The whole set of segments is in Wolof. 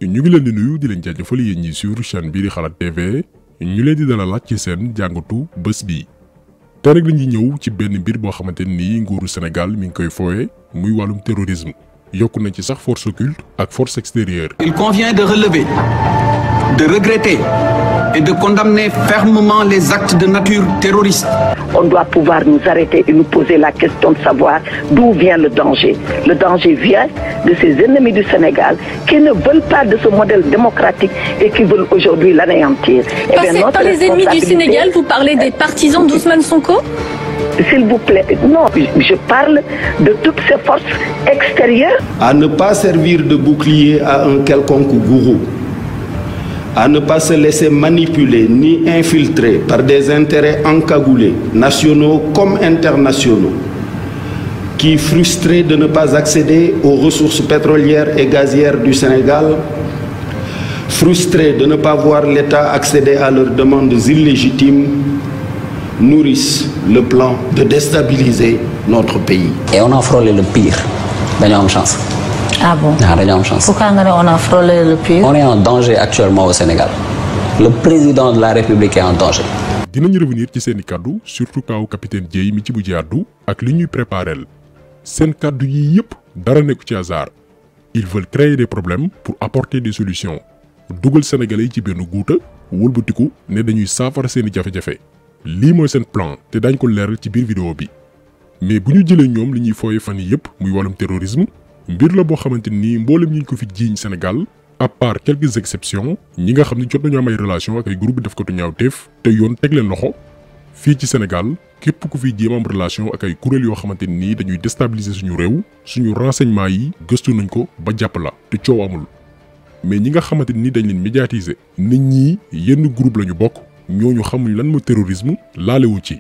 ñu ngi leen di nuyu di leen jaajëfal yéen ñi sur chaîne bii di Xalaat TV ñu leen di dalal ci seen jàngatu bés bi. tey nag dañuy ñëw ci benn mbir boo xamante ni nguuru Sénégal mi ngi koy fooye muy wàllum terrorisme yokku nañ ci sax force occulte ak force extérieure. Il convient de relever, de regretter et de condamner fermement les actes de nature terroriste. On doit pouvoir nous arrêter et nous poser la question de savoir d'où vient le danger. Le danger vient de ces ennemis du Sénégal qui ne veulent pas de ce modèle démocratique et qui veulent aujourd'hui l'anéantir. Par les ennemis du Sénégal, vous parlez des partisans d'Ousmane Sonko ? S'il vous plaît, non, je parle de toutes ces forces extérieures. À ne pas servir de bouclier à un quelconque gourou. À ne pas se laisser manipuler ni infiltrer par des intérêts encagoulés, nationaux comme internationaux, qui, frustrés de ne pas accéder aux ressources pétrolières et gazières du Sénégal, frustrés de ne pas voir l'État accéder à leurs demandes illégitimes, nourrissent le plan de déstabiliser notre pays. Et on a frôlé le pire. D'ailleurs, on a chance. Ah bon? Chance. Pourquoi on a frôlé le pire? On est en danger actuellement au Sénégal. Le président de la République est en danger. dinañu revenir ci seeni kàddu surtout kaaw capitaine Dièye mi ci bu jaadu ak li ñuy préparel seen kàddu yi yëpp dara nekku ci hasard. Ils veulent créer des problèmes pour apporter des solutions dugal sénégalais yi ci benn guuta wëlbatiku ne dañuy saafara seeni jafe-jafe lii mooy seen plan te dañ ko leeral ci biir vidéo bi mais bu ñu jëlee ñoom li ñuy fooye fan yi yëpp muy wàllum terrorisme mbir la boo xamante ni mboolem ñi ko fi jiiñ Sénégal à part quelques exceptions ñi nga xam ne jot nañu am ay relation ak ay groupe def ko tu ñaawteef te yoon teg leen loxo fii ci Sénégal képp ku fi jéem am relation ak ay kuréel yoo xamante ni dañuy déstabiliser suñu réew suñu renseignement yi gëstu nañ ko ba jàpp la te coow amul mais ñi nga xamante ni dañ leen médiatiser nit ñi yenn groupe la ñu bokk ñooñu xamuñ lan mooy terrorisme laalewu ci.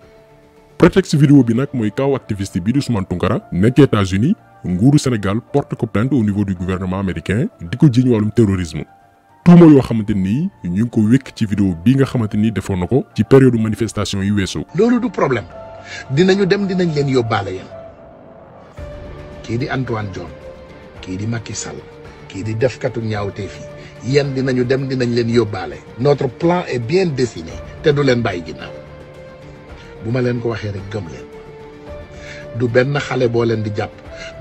prétexte vidéo bi nag mooy kaw activiste bi di Ousmane Tounkara nekk États-Unis nguuru Sénégal porte ko plainte au niveau du gouvernement américain di ko jiiñ wàllum terrorisme tuuma yoo xamante ni ñu ngi ko wékk ci vidéo bi nga xamante ni defoon na ko ci période manifestation yi weesu. loolu du problème dinañu dem dinañ leen yóbbaale yéen kii di Antoine Diome kii di Macky Sall kii di defkatu ñaawteef yi yéen dinañu dem dinañ leen yóbbaale. notre plan est bien dessiné te du leen bàyyi ginnaaw bu ma leen ko waxee rek gëm leen du benn xale boo leen di jàpp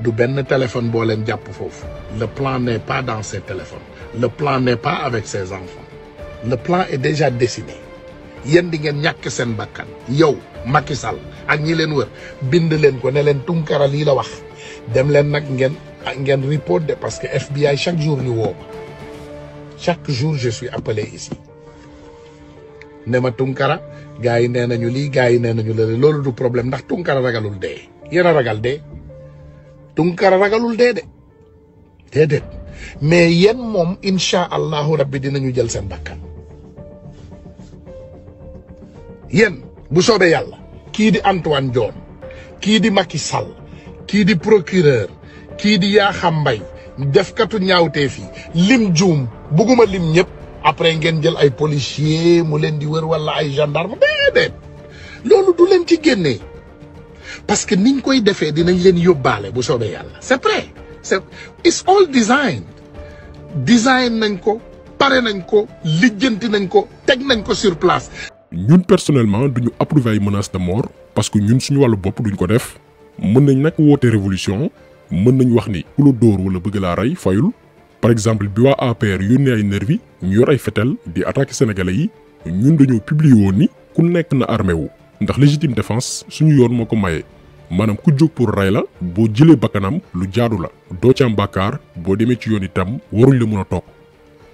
du benn téléphone boo leen jàpp foofu. le plan n'est pas dans ces téléphones le plan n'est pas avec ses enfants le plan est déjà dessiné yéen di ngeen ñàkk seen bakkan yow Macky Sall ak ñi leen wër bind leen ko ne leen Tounkara lii la wax dem leen nag ngeen report de parce que FBI chaque jour ñu woo ma chaque jour je suis appelé ici ne ma Tounkara gars yi nee nañu lii gars yi nee nañu la loolu du problème ndax Tounkara ragalul dee yéen a ragal dee Tounkara ragalul dee de déedéet mais yéen moom incha allahu rabbi dinañu jël seen bakkan yéen bu soobee yàlla kii di Antoine Diome kii di Macky Sall kii di procureur kii di Yakham Mbaye defkatu ñaawteef yi lim juum bugguma lim ñëpp après ngeen jël ay policiers mu leen di wër wala ay gendarme déedéet loolu du leen ci génnee parce que niñ koy defee dinañ leen yóbbaale bu soobee yàlla c'est prêt it's all designed design nañ ko pare nañ ko lijjanti nañ ko teg nañ ko sur place. ñun personnellement duñu approuver ay menaces de mort parce que ñun suñu wàllu bopp duñ ko def mën nañ nag woote révolution mën nañ wax ni ku la dóor wala bëgg laa rey fayul par exemple bi waa APR yónnee ay nervi ñu yor ay fetel di attaquer sénégalais yi ñun dañoo publier woon ni ku nekk na armé wu ndax légitime défense suñu yoon moo ko maye maanaam ku jóg pour rey la boo jëlee bakkanam lu jaadu la doo ci am bàkkaar boo demee ci yoon itam waruñ la mën a toog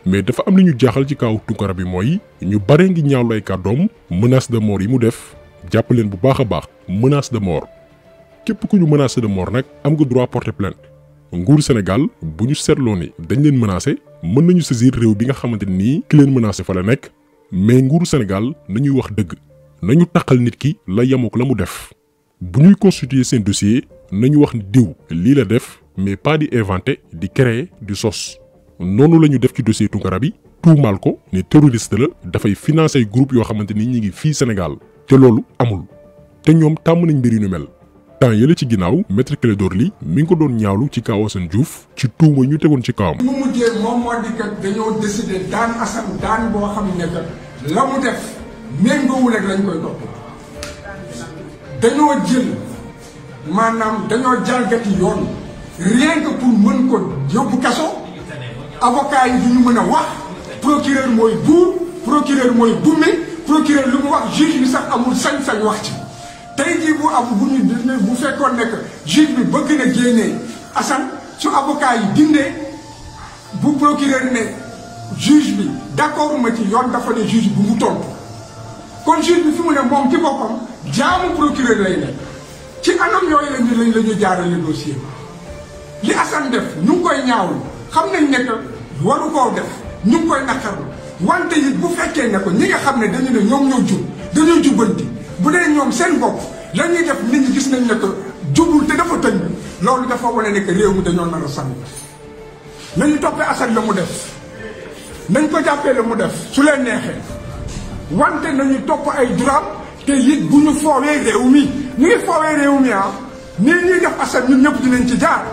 mais dafa am li ñu jaaxal ci kaw Tounkara bi mooy ñu bare ngi ñaawlu ay kàddoom menace de mort yi mu def jàpp leen bu baax a baax menace de mort képp ku ñu menacé de mort nag am nga droit porter plainte nguur Sénégal bu ñu seetloo ni dañ leen menacé mën nañu saisir réew bi nga xamante ni ki leen menacé fa la nekk mais nguuru Sénégal nañuy wax dëgg nañu taqal nit ki la yemook la mu def bu ñuy constituer seen dossier nañu wax ni diw lii la def mais pas di inventer di créer di sos noonu la ñu def ci dossier Tounkara bi tuumaal ko ne terroriste la dafay financer ay groupe yoo xamante ni ñi ngi fii Sénégal te loolu amul te ñoom tàmm nañ mbir yu nu mel temps yële ci ginnaaw maître Clédor Ly mi ngi ko doon ñaawlu ci kaw Assane Diouf ci tuuma ñu tegoon ci kawam. mu mujjee moom moo di kat dañoo décider daan Assane daan boo xam ne kat la mu def méngoowul ak lañ koy topp dañoo jël maanaam dañoo jalgati yoon rien que pour mën ko yóbbu kaso avocat yi du ñu mën a wax procureur mooy buur procureur mooy bumme procureur lu mu wax juge bi sax amul sañ-sañ wax ci. tey jii bu am bu fekkoon ne que juge bi bëgg na génnee Assane su avocat yi dindee bu procureur ne juge bi d'accord ma ci yoon dafa ne juge bu mu tontu kon juge bi fi mu ne moom ci boppam jaamu procureur lay nekk ci anam yooyu la ñu jaarale dossier li Assane def ñu ngi koy ñaawlu xam nañ ne que waru koo def ñu ngi koy naqarlu wante it bu fekkee ne ko ñi nga xam ne dañu ne ñoom ñoo jub dañoo jubbanti bu dee ñoom seen bopp la ñuy def nit ñi gis nañ ne que jubul te dafa tënk loolu dafa wane ne que réew mi dañoo nar a sànni nañu toppee Assane la mu def nañ ko jàppee la mu def su leen neexee wante nañu topp ay droit te it bu ñu foowee réew mi ñu ngi foowee réew mi ah nii ñuy def Assane ñun ñëpp dinañ ci jaar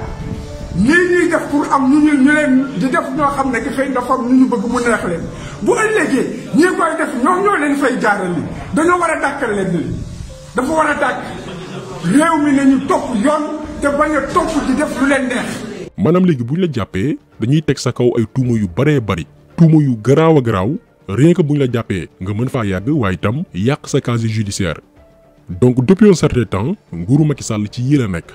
nii ñuy def pour am ñu leen di def ñoo xam ne que xëy dafa am ñu bëgg mu neex leen bu ëllëgee ñi koy def ñoom ñoo leen fay jaaral li dañoo war a dàkkal leen li dafa war a dàkk réew mi nañu topp yoon te bañ a topp di def lu leen neex. maanaam léegi bu ñu la jàppee dañuy teg sa kaw ay tuuma yu baree bari tuuma yu garaaw a garaaw rien que bu ñu la jàppee nga mën faa yàgg waaye itam yàq sa casier judiciaire donc depuis un certain temps nguuru Macky Sall ci yii la nekk.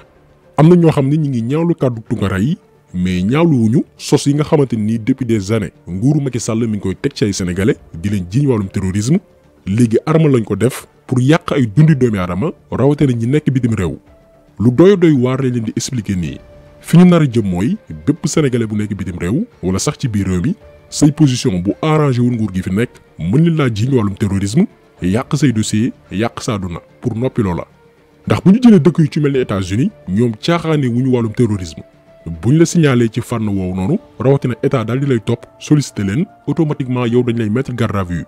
am na ñoo xam ne ñi ngi ñaawlu kàddu Tounkara yi mais ñaawluwuñu sos yi nga xamante ni depuis des années nguuru Macky Sall mi ngi koy teg ci ay sénégalais di leen jiiñ wàllum terrorisme léegi arme lañ ko def pour yàq ay dundi doomi aadama rawatina ñi nekk bitim réew lu doy waar lañ leen di expliquer nii fi ñu nar a jëm mooy bépp sénégalais bu nekk bitim réew wala sax ci biir réew mi say position bu arrangé wul nguur gi fi nekk mën leen laa jiiñ wàllum terrorisme yàq say dossier yàq sa àdduna pour noppi loola. ndax bu ñu jëlee dëkk yu ci mel ni États-Unis ñoom caaxaane wu ñu wàllum terrorisme buñ la signalé ci fànn woowu noonu rawatina état daal di lay topp sollicité leen automatiquement yow dañ lay mettre garde à vue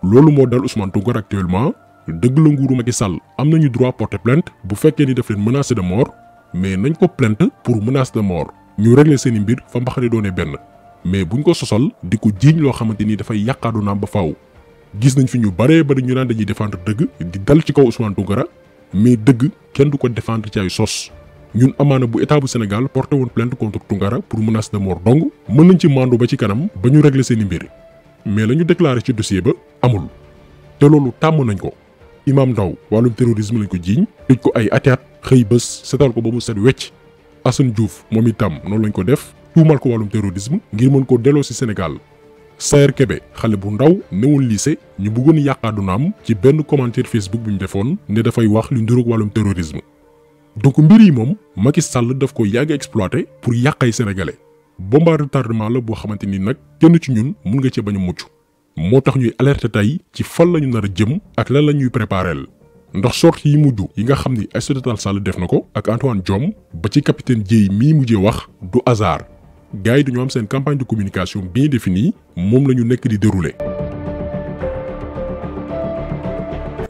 loolu moo dal Ousmane Tounkara actuellement dëgg la nguuru Macky Sall am nañu droit porter plainte bu fekkee ni daf leen menacé de mort mais nañ ko plainte pour menace de mort ñu régler seen i mbir fa mbaxane doone benn mais buñ ko sosal di ko jiiñ loo xamante ni dafay yàqaadu naam ba faaw gis nañ fi ñu baree bari ñu naan dañuy défendre dëgg di dal ci kaw Ousmane Tounkara mais dëgg kenn du ko défendre ci ay sos ñun amaana bu état bu Sénégal porté woon plainte contre Tounkara pour menace de mort dong mën nañ ci mandu ba ci kanam ba ñu régler seen i mbir mais la ñu déclaré ci dossier ba amul te loolu tàmm nañ ko Imam Ndaw wàllum terrorisme lañ ko jiiñ tëj ko ay ati at xëy bés setal ko ba mu set wecc Assane Diouf moom itam noonu lañ ko def tuumal ko wàllum terrorisme ngir mën ko delloo ci Sénégal Sayer Kébé xale bu ndaw newoon lycée ñu bëggoon yàqaadunaam ci benn commentaire Facebook bi ñu defoon ne dafay wax lu nduroog wàllum terrorisme donc mbir yi moom Macky Sall daf ko yàgg exploité pour yàq ay sénégalais bomba retardement la boo xamante ni nag kenn ci ñun mun nga cee bañ a mucc moo tax ñuy alerter tey ci fan la ñu nar a jëm ak lan la ñuy préparel ndax sortie yi mujj yi nga xam ni Aïssata Tall Sall def na ko ak Antoine Diome ba ci capitaine Dièye mii mujjee wax du hasard gars yi dañoo am seen campagne de communication bien définie moom la ñu nekk di dérouler.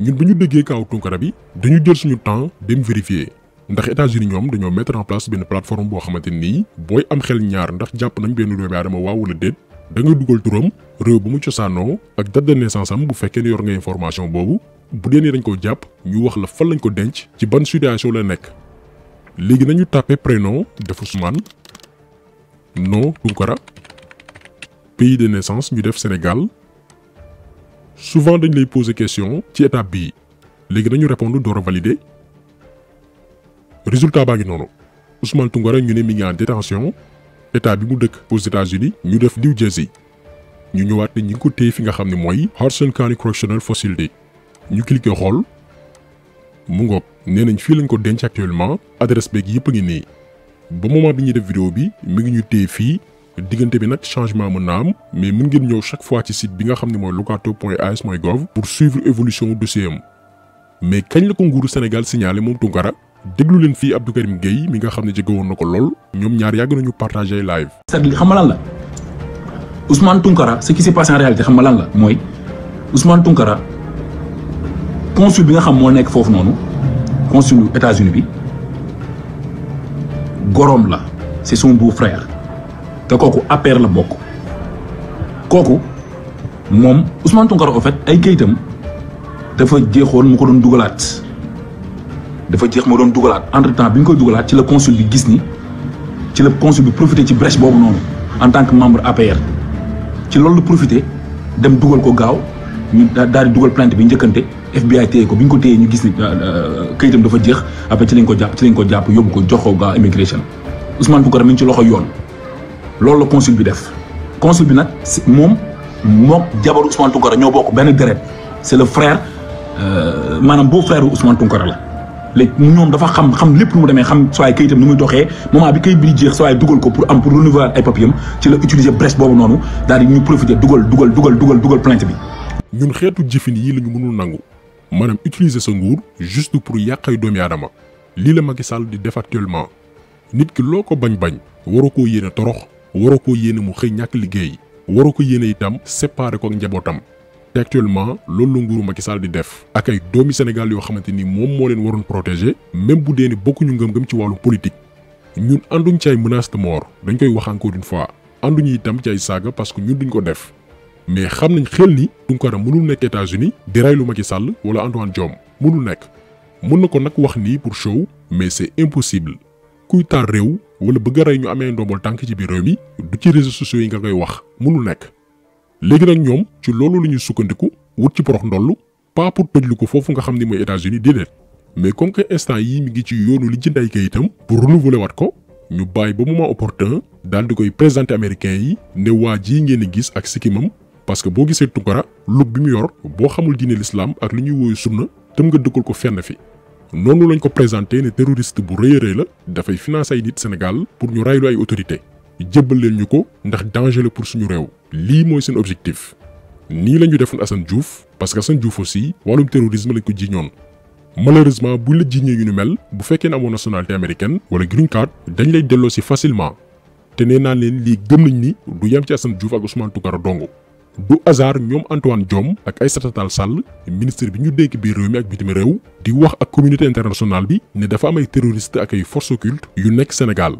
ñun bu ñu déggee kaaw Tounkara bi dañu jël suñu temps dem vérifier ndax États-Unis ñoom dañoo mettre en place benn plateforme boo xamante nii booy am xel ñaar ndax jàpp nañ benn doomu aadama waaw wala déet da nga dugal turam réew bu mu cosaanoo ak date de naissance am bu fekkee ne yor nga information boobu bu dee ni dañ ko jàpp ñu wax la fan lañ ko denc ci ban situation la nekk. léegi nañu tàppe prénom def Ousmane nom Tounkara pays de naissance ñu def Sénégal souvent dañ lay poser question ci étape bii léegi nañu répondre door a valider résultat baa ngi noonu Ousmane Tounkara ñu ne mi ngi en détention état bi mu dëkk aux États-Unis ñu def New Jersey ñu ñëwaat ne ñi ngi ko téye fi nga xam ne mooy Hudson County Correctional Facility ñu cliqué xool mu ngoog nee nañ fii lañ ko denc actuellement adresse beeg yëpp a ngi nii ba moment bi ñuy def vidéo bi mi ngi ñu téye fii diggante bi nag changement mën na am mais mën ngeen ñëw chaque fois ci site bi nga xam ne mooy locato.as.gov pour suivre évolution dossier am mais kañ la ko nguuru Sénégal signalé moom Tounkara déglu leen fii Abdou Karim Gueye mi nga xam ne jege woon na ko lool ñoom ñaar yàgg nañu partagé live. c'est-à-dire xam nga lan la Ousmane Tounkara ce qui s'est passé en réalité xam nga lan la mooy Ousmane Tounkara consul bi nga xam moo nekk foofu noonu consul États-Unis bi gorom la c'est son beau-frère te kooku APR la bokk kooku moom Ousmane Tounkara en fait ay kayitam dafa jeexoon mu ko doon dugalaat entre temps bi ñu koy dugalaat ci la consul bi gis ni ci la consul bi profité ci brèche boobu noonu en tant que membre APR ci loolu la profité dem dugal ko gaaw ñu daal di dugal plainte bi njëkkante FBI téye ko bi ñu ko téyee ñu gis ni kayitam dafa jeex après ci lañ ko jàpp yóbbu ko jox ko gaaw immigration Ousmane Tounkara mi ngi ci loxo yoon loolu la consul bi def consul bi nag moom jabaru Ousmane Tounkara ñoo bokk benn deret c'est le frère maanaam beau frère Ousmane Tounkara la léegi ñoom dafa xam lépp lu mu demee xam soo ay kayitam nu muy doxee moment bi kayit bi jeex soo ay dugal ko pour renouveler ay papiers ci la utiliser brèche boobu noonu daal di ñu profiter dugal plainte bi. ñun xeetu jëfin yi la ñu mënul nangu maanaam utiliser sa nguur juste pour yàq ay doomi aadama lii la Macky Sall di def actuellement nit ki loo ko bañ waroo koo yéene torox waroo koo yéene mu xëy ñàkk liggéey waroo ko yéene itam séparer ko ak njabootam. te actuellement loolu la nguuru Macky Sall di def ak ay doomi Sénégal yoo xamante ni moom moo leen waroon protéger même bu dee ni bokkuñu ngëm-ngëm ci wàllu politique ñun ànduñ ci ay menace de mort dañ koy wax encore une fois ànduñu itam ci ay saaga parce que ñun duñ ko def mais xam nañ xel ni Tounkara mënul nekk États-Unis di reylu Macky Sall wala Antoine Diome mënul nekk mën na ko nag wax nii pour show mais c'est impossible kuy taal réew wala bëgg a rey ñu amee ndombol tànk ci biir réew mi du ci réseaux sociaux yi nga koy wax mënul nekk. léegi nag ñoom ci loolu la ñuy sukkandiku wut ci porox ndollu pas pour tëjlu ko foofu nga xam ni mooy États-Unis déedéet mais comme que instant yii mi ngi ci yoonu li jënd ay kayitam pour renouveler waat ko ñu bàyyi ba moment opportun daal di koy présenter américains yi ne waa jii ngeen di gis ak sikimam parce que boo gisee Tounkara look bi mu yor boo xamul diine l'islam ak li ñuy wooyu sunna tam nga dëkkal ko fenn fi noonu lañ ko présenté ne terroriste bu rëy a rëy la dafay financer ay nit Sénégal pour ñu raylu ay autorités jébbal leen ñu ko ndax danger la pour suñu réew lii mooy seen objectif nii la ñu defoon Assane Diouf parce que Assane Diouf aussi wàllum terrorisme lañ ko jiiñoon malheureusement buñ la jiiñee yu ni mel bu fekkee ne amoo nationalité américaine wala green card dañ lay delloo si facilement te nee naa leen lii gëm nañ ni du yem ci Assane Diouf ak Ousmane Tounkara dong du hasard ñoom Antoine Diome ak Aïssata Tall Sall ministre bi ñu dénk biir réew mi ak bitim réew di wax ak communauté internationale bi ne dafa am ay terroristes ak ay forces occultes yu nekk Sénégal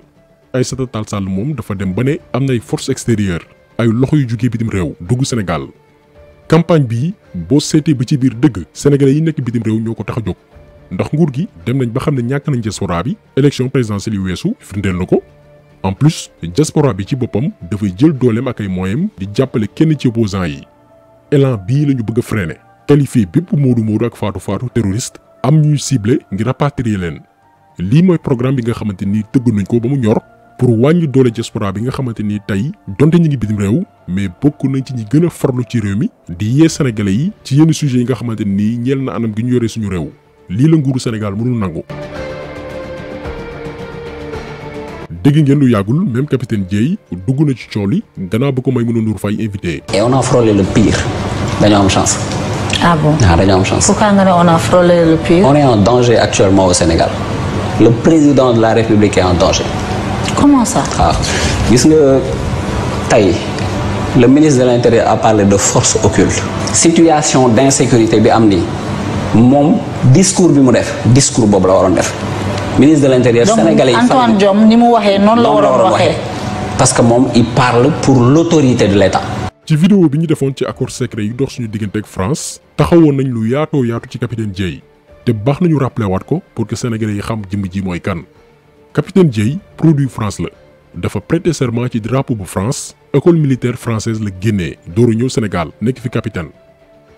Aïssata Tall Sall moom dafa dem ba ne am na ay forces extérieures ay loxo yu jugee bitim réew dugg Sénégal campagne bii boo seetee ba ci biir dëgg sénégalais yi nekk bitim réew ñoo ko tax a jóg ndax nguur gi dem nañ ba xam ne ñàkk nañ diaspora bi élection présidentielle yu weesu firndeel na ko en plus diaspora bi ci boppam dafay jël dooleem ak ay moyens di jàppale kenn ci opposants yi élan bii la ñu bëgg a freiner qualifié bépp moodu ak faatu terroriste am ñuy ciblé ngir rapatrier leen lii mooy programme bi nga xamante ni tëgg nañ ko ba mu ñor pour wàññi doole diaspora bi nga xamante ni tey donte ñu ngi bitim réew mais bokk nañ ci ñi gën a farlu ci réew mi di yee sénégalais yi ci yenn sujets yi nga xamante ni ñeel na anam gi ñu yoree suñu réew lii la nguuru Sénégal mënul nangu. dégg ngeen lu yàggul même capitaine Dièye dugg na ci coow li gannaaw ba ko Maïmouna Ndour Faye invité. et on a frôlé le pire dañoo am chance. ah bon dañoo am chance. pourquoi nga ne on a frôlé le pire. on est en danger actuellement au Sénégal le président de la République est en danger. comment ça. waaw gis nga tey le ministre de l'Intérieur a parlé de force occulte. situation d'insécurité bi am nii moom discours bi mu def discours boobu la waroon def. ministre de l'Intérieur sénégalais yi Antoine Diome ni mu waxee noonu la waroon waxee. parce que moom il parle pour l'autorité de l'État. ci vidéo bi ñu defoon ci accord secret yu dox suñu diggante ak France taxawoon nañ lu yaatoo yaatu ci capitaine Dièye te baax nañu rappelé waat ko pour que sénégalais yi xam jëmm ji mooy kan. capitaine Dièye produit France la dafa prêter serment ci drapeau bu France école militaire française la génnee dooru ñëw Sénégal nekk fi capitaine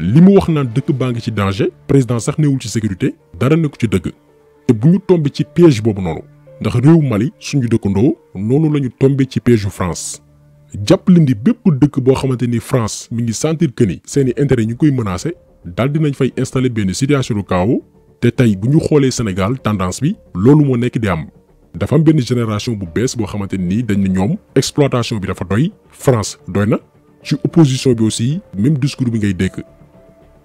li mu wax naan dëkk baa ngi ci danger président sax newul ci sécurité dara nekku ci dëgg. te bu ñu tombé ci piège boobu noonu ndax réew Mali suñu dëkkandoo noonu la ñu tombé ci piège yu France jàpp leen di bépp dëkk boo xamante ni France mi ngi sentir que ni seeni intérêt ñu koy menacé daal dinañ fay installer benn situation de chaos te tey bu ñu xoolee Sénégal tendance bi loolu moo nekk di am dafa am benn génération bu bees boo xamante ni dañ ne ñoom exploitation bi dafa doy France doy na ci opposition bi aussi même discours bi ngay dégg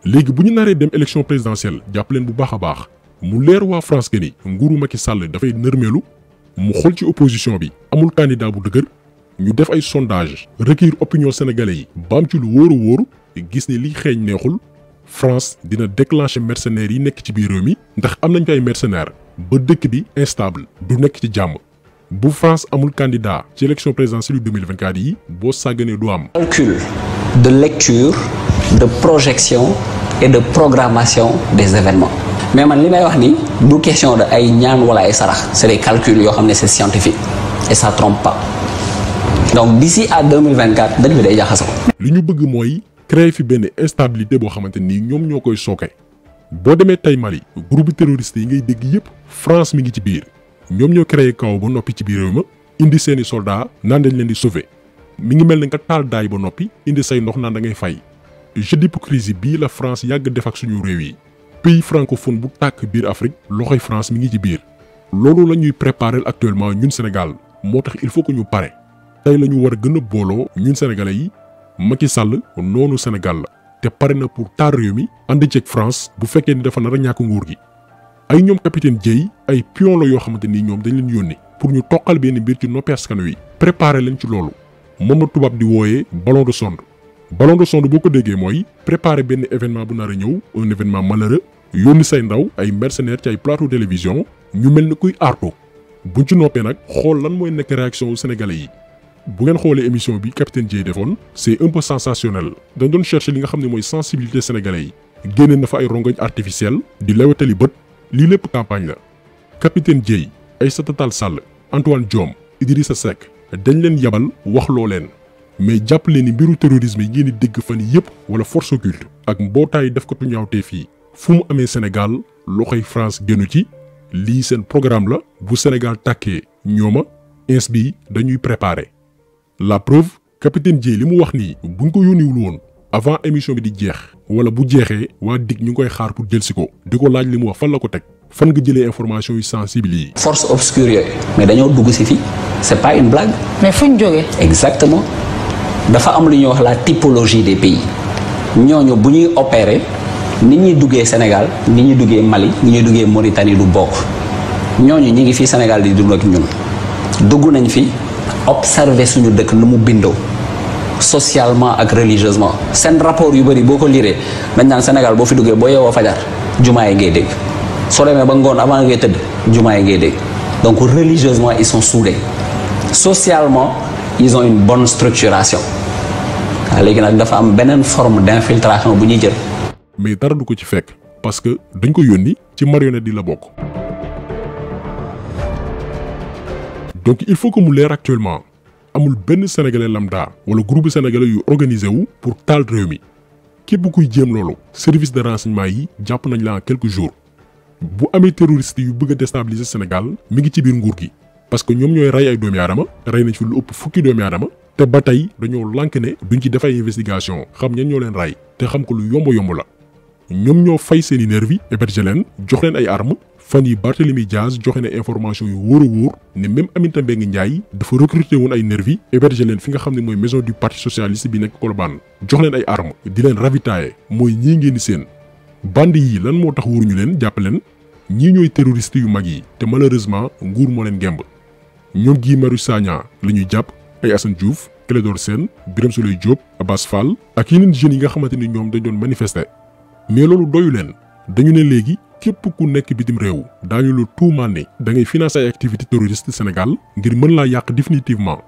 léegi bu ñu naree dem élection présidentielle jàpp leen bu baax a baax. mu leer waa France que ni nguuru Macky Sall dafay nërmeelu mu xool ci opposition bi amul candidat bu dëgër ñu def ay sondage recueillir opinion sénégalais yi ba am ci lu wóor a wóor gis ne liy xeeñ neexul France dina déclencher mercenaires yi nekk ci biir réew mi ndax am nañ ko ay mercenaires ba dëkk bi instable du nekk ci jàmm bu France amul candidat ci élection présidentielle 2024 yi boo sàgganee du am. Calcul de lecture, de projection et de programmation des événements. Mais man li may wax ni du question de ay ñaan wala ay sarax, c'est des calculs yoo xam ne c'est scientifique et ça trompe pas. Donc d'ici à 2024 dëkk bi day jaxasoo. li ñu bëgg mooy créer fi benn instabilité boo xamante ni ñoom ñoo koy sooke. boo demee tey Mali groupe terroriste yi ngay dégg yépp France mi ngi ci biir ñoom ñoo créé kaw ba noppi ci biir réew ma indi seeni soldats naan dañ leen di sauver mi ngi mel ne nga taal daay ba noppi indi say ndox naan da ngay fay. jeu d'hypocrisie bii la France yàgg def ak suñu réew yi pays francophone bu tàkk biir Afrique loxoy France mi ngi ci biir loolu la ñuy préparer actuellement ñun Sénégal moo tax il faut que ñu pare tey la ñu war a gën a booloo ñun sénégalais yi Macky Sall noonu Sénégal la te pare na pour taar réew mi ànd ceeg France bu fekkee ni dafa nar a ñàkk nguur gi. ay ñoom capitaine Dièye ay pion la yoo xamante ni ñoom dañ leen yónni pour ñu toqal benn mbir ci noppi askan wi préparer leen ci loolu moom la tubaab di wooyee ballon de sonde. ballon de sonde boo ko déggee mooy préparer benn événement bu nar a ñëw un événement malheureux yónni say ndaw ay mercenaires ci ay plateau télévision ñu mel ni kuy artu buñ ci noppee nag xool lan mooy nekk réaction sénégalais yi. bu ngeen xoolee émission bi capitaine Dièye defoon c'est un peu sensationnel dañ doon chercher li nga xam ne mooy sensibilité sénégalais yi génne na fa ay rongoñ artificielle di lewetali bët lii lépp campagne la. capitaine Dièye Aïssata Tall Sall Antoine Diome Idrissa Seck dañ leen yabal wax loo leen mais jàpp leen ni mbiru terrorisme yi ngeen di dégg fan yii yëpp wala force occulte ak mbootaay def ko tu ñaawtee fii fu mu amee Sénégal loxoy France génnu ci lii seen programme la bu Sénégal tàkkee ñooma ins bi dañuy préparer. la preuve capitaine Dièye li mu wax nii buñ ko yónniwul woon avant émission bi di jeex wala bu jeexee waa DIC ñu ngi koy xaar pour jël si ko di ko laaj li mu wax fan la ko teg fan nga jëlee information yu sensible yi. force obscure yooyu mais dañoo dugg si fii c'est pas une blague. mais fu ñu jógee. exactement dafa am lu ñuy wax la typologie des pays ñooñu bu ñuy opérer nit ñuy duggee Sénégal nit ñuy duggee Mali nit ñuy duggee Mauritanie du bokk ñooñu ñi ngi fii Sénégal di dund ak ñun dugg nañ fi. observer suñu dëkk nu mu bindoo socialement ak religieusement seen rapport yu bëri boo ko liree dañ naan Sénégal boo fi duggee boo yeewoo fajar jumaa yi ngay dégg soo demee ba ngoon avant ngay tëdd jumaa yi ngay dégg donc religieusement ils sont soudés socialement ils ont une bonne structuration waaw léegi nag dafa am beneen forme d'infiltration bu ñuy jël. mais dara du ko ci fekk parce que dañ ko yónni ci marionnette yi la bokk. donc il faut que mu leer actuellement amul benn sénégalais lambda wala groupe sénégalais yu organisé wu pour taal réew mi képp kuy jéem loolu service de renseignement yi jàpp nañ la en quelques jours bu amee terroriste yu bëgg a déstabiliser Sénégal mi ngi ci biir nguur gi parce que ñoom ñooy rey ay doomi aadama rey nañ fi lu ëpp fukki doomi aadama te ba tey dañoo lànk ne duñ ci def ay investigation xam ñan ñoo leen rey te xam ko lu yomb la ñoom ñoo fay seeni nervi héberger leen jox leen ay armes fan yi Barthélémy Diaz joxe na information yu wóor a wóor ne même Aminata Mbengue Ndiaye dafa recruter woon ay nervi héberger leen fi nga xam ne mooy maison du parti socialiste bi nekk Colobane jox leen ay armes di leen ravitailler mooy ñii ngeen di seen bande yi lan moo tax wóoruñu leen jàpp leen ñii ñooy terroristes yu mag yi te malheureusement nguur moo leen gemb ñoom Guy Marius Sagna la ñuy jàpp ay Assane Diouf Clédor Sène Birame Souleye Diop Abass Fall ak yeneen jeunes yi nga xamante ni ñoom dañ doon manifester mais loolu doyu leen dañu ne léegi képp ku nekk bitim réew daañu la tuumaan ne da ngay financer ay activités terroristes Sénégal ngir mën laa yàq définitivement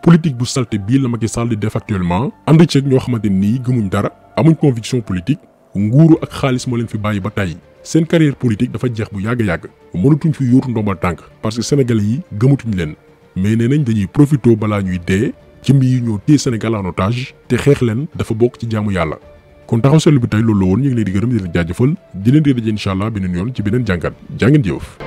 politique bu salte bii la Macky Sall di def actuellement ànd ceeg ñoo xamante nii gëmuñ dara amuñ conviction politique nguuru ak xaalis moo leen fi bàyyi ba tey seen carrière politique dafa jeex bu yàgg-yàgg mënatuñ fi yóotu ndombal tànk parce que sénégalais yi gëmatuñ leen mais nee nañ dañuy profité balaa ñuy dee ci mbir yi ñoo téye Sénégal en otage te xeex leen dafa bokk ci jaamu yàlla. kon taxaw seetlu bi tey loolu la woon ñu ngi leen di gërëm di leen jaajëfal di leen di daje incha allah beneen yoon ci beneen jàngat jaa ngeen jëf.